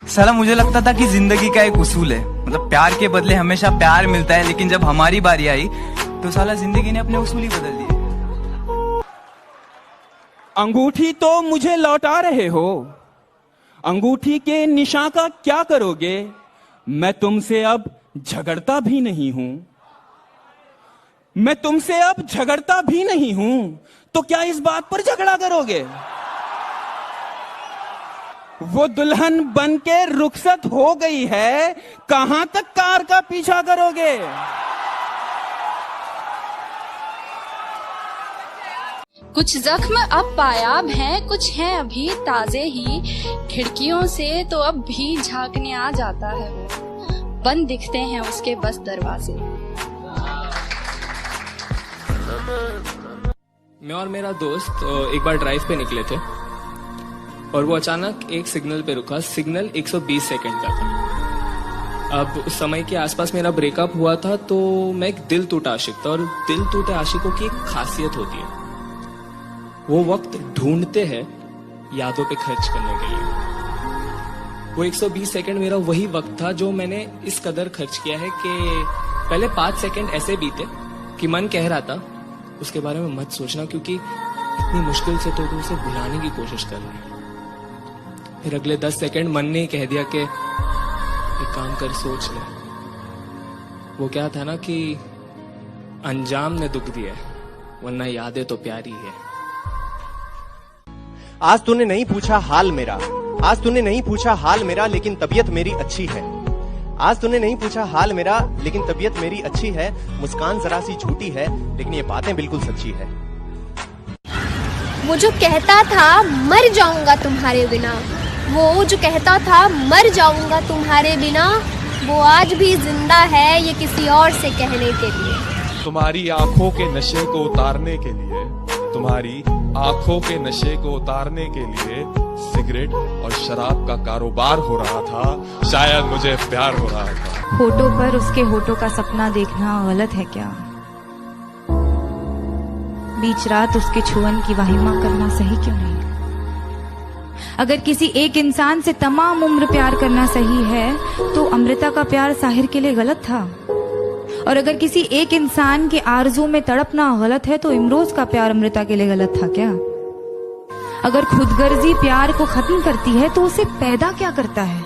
साला मुझे लगता था कि जिंदगी का एक उसूल है, मतलब प्यार के बदले हमेशा प्यार मिलता है, लेकिन जब हमारी बारी आई तो साला जिंदगी ने अपने उसूल ही बदल दिए। अंगूठी तो मुझे लौटा रहे हो, अंगूठी के निशान का क्या करोगे? मैं तुमसे अब झगड़ता भी नहीं हूं, मैं तुमसे अब झगड़ता भी नहीं हूं, तो क्या इस बात पर झगड़ा करोगे? वो दुल्हन बन के रुखसत हो गई है, कहां तक कार का पीछा करोगे? कुछ जख्म अब पायाब हैं, कुछ हैं अभी ताजे ही, खिड़कियों से तो अब भी झांकने आ जाता है वो, बंद दिखते हैं उसके बस दरवाजे। मैं और मेरा दोस्त एक बार ड्राइव पे निकले थे और वो अचानक एक सिग्नल पे रुका। सिग्नल 120 सेकंड का था। अब उस समय के आसपास मेरा ब्रेकअप हुआ था, तो मैं एक दिल टूटा आशिक था, और दिल टूटे आशिकों की एक खासियत होती है, वो वक्त ढूंढते हैं यादों पे खर्च करने के लिए। वो 120 सेकंड मेरा वही वक्त था जो मैंने इस कदर खर्च किया है कि पहले 5 सेकंड ऐसे बीते कि मन कह रहा था उसके बारे में मत सोचना, क्योंकि इतनी मुश्किल से तो उसे भुलाने की कोशिश कर रहा है। फिर अगले 10 सेकंड मन ने कह दिया कि एक काम कर, सोच ले। वो क्या था ना कि अंजाम ने दुख दिया, वरना यादें तो प्यारी है। आज तूने नहीं पूछा हाल मेरा, आज तूने नहीं पूछा हाल मेरा, लेकिन तबीयत मेरी अच्छी है। आज तूने नहीं पूछा हाल मेरा, लेकिन तबीयत मेरी अच्छी है। मुस्कान जरा सी झूठी है, लेकिन ये बातें बिल्कुल सच्ची है। वो जो कहता था मर जाऊंगा तुम्हारे बिना, वो जो कहता था मर जाऊंगा तुम्हारे बिना, वो आज भी जिंदा है ये किसी और से कहने के लिए। तुम्हारी आंखों के नशे को उतारने के लिए, तुम्हारी आंखों के नशे को उतारने के लिए सिगरेट और शराब का कारोबार हो रहा था। शायद मुझे प्यार हो रहा था। होठों पर उसके होठों का सपना देखना गलत है क्या? बीच रात उसके छुअन की वाहिमा करना सही क्यों नहीं? अगर किसी एक इंसान से तमाम उम्र प्यार करना सही है, तो अमृता का प्यार साहिर के लिए गलत था। और अगर किसी एक इंसान के आरज़ू में तड़पना गलत है, तो इमरोज का प्यार अमृता के लिए गलत था क्या? अगर खुदगर्जी प्यार को खत्म करती है, तो उसे पैदा क्या करता है?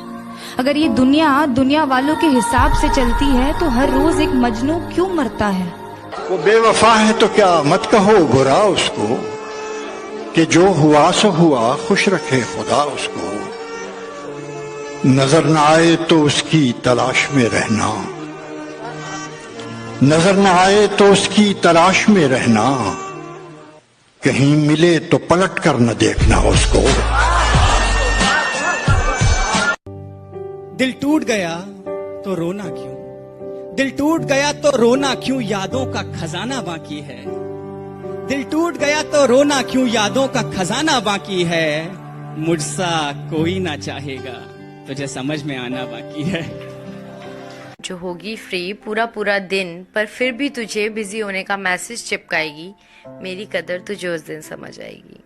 अगर ये दुनिया वालों के हिसाब से चलती है, तो हर रोज एक मजनू क्यों मरता है? वो बेवफा है तो क्या मत कहो बुरा उसको, कि जो हुआ सो हुआ, खुश रखे खुदा उसको। नजर न आए तो उसकी तलाश में रहना, नजर न आए तो उसकी तलाश में रहना, कहीं मिले तो पलट कर न देखना उसको। दिल टूट गया तो रोना क्यों, दिल टूट गया तो रोना क्यों, यादों का खजाना बाकी है। दिल टूट गया तो रोना क्यों, यादों का खजाना बाकी है। मुझसा कोई ना चाहेगा, तुझे समझ में आना बाकी है। जो होगी फ्री पूरा दिन, पर फिर भी तुझे बिजी होने का मैसेज चिपकाएगी, मेरी कदर तुझे उस दिन समझ आएगी।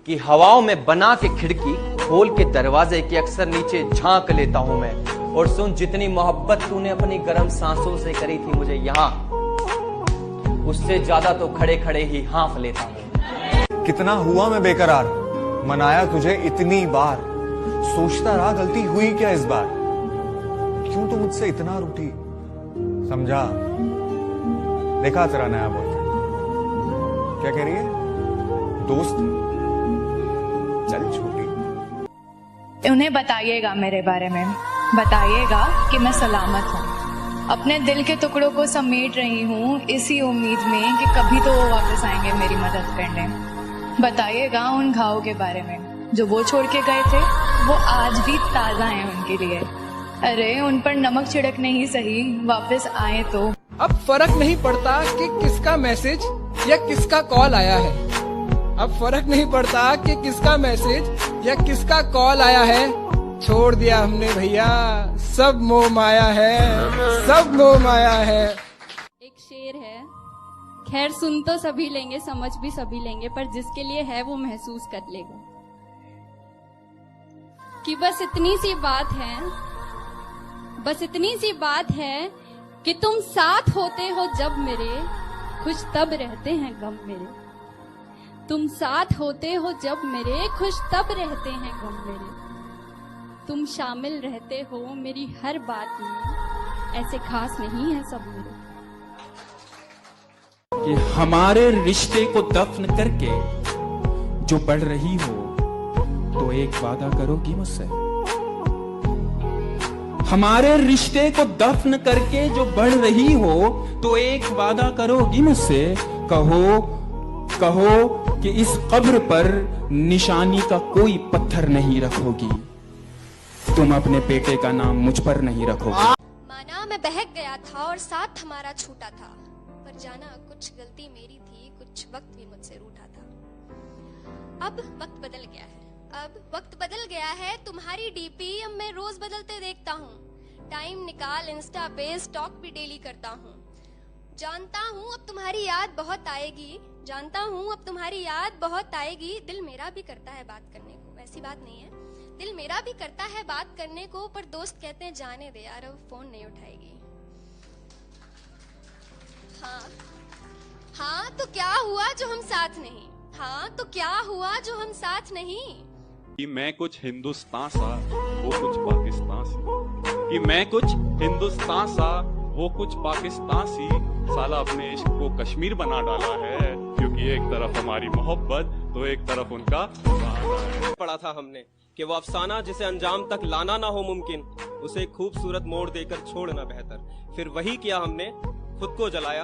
कि हवाओं में बना के खिड़की, खोल के दरवाजे के अक्सर नीचे झांक लेता हूं मैं, और सुन जितनी मोहब्बत तूने अपनी गर्म सांसों से करी थी मुझे यहाँ, उससे ज्यादा तो खड़े खड़े ही हाँफ लेता हूँ। कितना हुआ मैं बेकरार, मनाया तुझे इतनी बार, सोचता रहा गलती हुई क्या इस बार, क्यों तो मुझसे इतना रूठी। समझा, देखा तेरा नया बॉयफ्रेंड, क्या कह रही है? दोस्त चल छोटी। उन्हें बताइएगा मेरे बारे में, बताइएगा कि मैं सलामत हूँ। अपने दिल के टुकड़ों को समेट रही हूँ इसी उम्मीद में कि कभी तो वो वापस आएंगे मेरी मदद करने। बताइएगा उन घावों के बारे में जो वो छोड़ के गए थे, वो आज भी ताजा हैं उनके लिए। अरे उन पर नमक छिड़कने ही सही, वापस आए तो। अब फर्क नहीं पड़ता कि किसका मैसेज या किसका कॉल आया है, अब फर्क नहीं पड़ता कि किसका मैसेज या किसका कॉल आया है। छोड़ दिया हमने भैया, सब मोह माया है, सब मोह माया है। एक शेर है, खैर सुन तो सभी लेंगे, समझ भी सभी लेंगे, पर जिसके लिए है वो महसूस कर लेगा। कि बस इतनी सी बात है, बस इतनी सी बात है कि तुम साथ होते हो जब मेरे, खुश तब रहते हैं गम मेरे। तुम साथ होते हो जब मेरे, खुश तब रहते हैं गम मेरे। तुम शामिल रहते हो मेरी हर बात में, ऐसे खास नहीं है सब मेरे। कि हमारे रिश्ते को दफन करके जो बढ़ रही हो, तो एक वादा करोगी मुझसे। हमारे रिश्ते को दफन करके जो बढ़ रही हो, तो एक वादा करोगी मुझसे। कहो कहो कि इस कब्र पर निशानी का कोई पत्थर नहीं रखोगी, तुम अपने बेटे का नाम मुझ पर नहीं रखोगी। माना मैं बहक गया था और साथ हमारा छूटा था, पर जाना कुछ गलती मेरी थी, कुछ वक्त भी मुझसे रूठा था। अब वक्त बदल गया है, अब वक्त बदल गया है। तुम्हारी डीपी अब मैं रोज बदलते देखता हूँ। टाइम निकाल इंस्टा पे स्टॉक भी डेली करता हूँ। जानता हूँ अब तुम्हारी याद बहुत आएगी, जानता हूँ अब तुम्हारी याद बहुत आएगी। दिल मेरा भी करता है बात करने को, ऐसी बात नहीं है, दिल मेरा भी करता है बात करने को, पर दोस्त कहते हैं जाने दे यार, अब फोन नहीं उठाएगी। हाँ तो क्या हुआ जो हम साथ नहीं, हाँ तो क्या हुआ जो हम साथ नहीं। कि मैं कुछ हिंदुस्तान सा वो कुछ पाकिस्तान सी, कि मैं कुछ हिंदुस्तान सा वो कुछ पाकिस्तान सी। साला अपने इश्क को कश्मीर बना डाला है, क्योंकि एक तरफ हमारी मोहब्बत तो एक तरफ उनका बहाना है। पढ़ा था हमने कि वो अफसाना जिसे अंजाम तक लाना ना हो मुमकिन, उसे एक खूबसूरत मोड़ देकर छोड़ना बेहतर। फिर वही किया हमने, खुद को जलाया,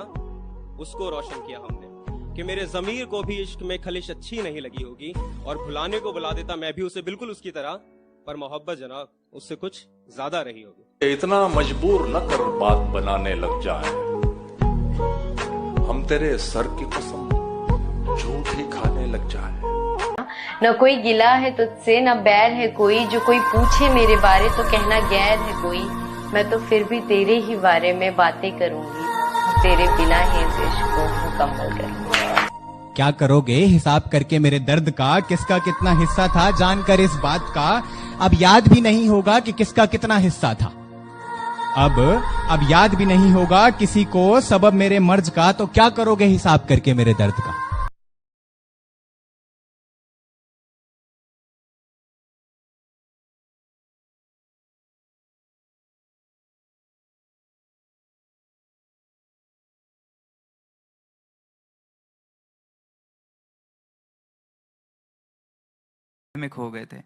उसको रोशन किया हमने। कि मेरे जमीर को भी इश्क में खलिश अच्छी नहीं लगी होगी, और भुलाने को बुला देता मैं भी उसे बिल्कुल उसकी तरह, पर मोहब्बत जनाब उससे कुछ ज्यादा रही होगी। इतना मजबूर न कर बात बनाने लग जाए, हम तेरे सर की कसम झूठ ही खाने लग जाए। न कोई गिला है तुझसे, न बैर है कोई, जो कोई पूछे मेरे बारे तो कहना गैर है कोई। मैं तो फिर भी तेरे ही बारे में बातें करूंगी, तेरे बिना ही इस इश्क को मुकम्मल करूंगी। क्या करोगे हिसाब करके मेरे दर्द का, किसका कितना हिस्सा था जानकर इस बात का। अब याद भी नहीं होगा कि किसका कितना हिस्सा था। अब याद भी नहीं होगा किसी को सबब मेरे मर्ज का, तो क्या करोगे हिसाब करके मेरे दर्द का। में खो गए थे।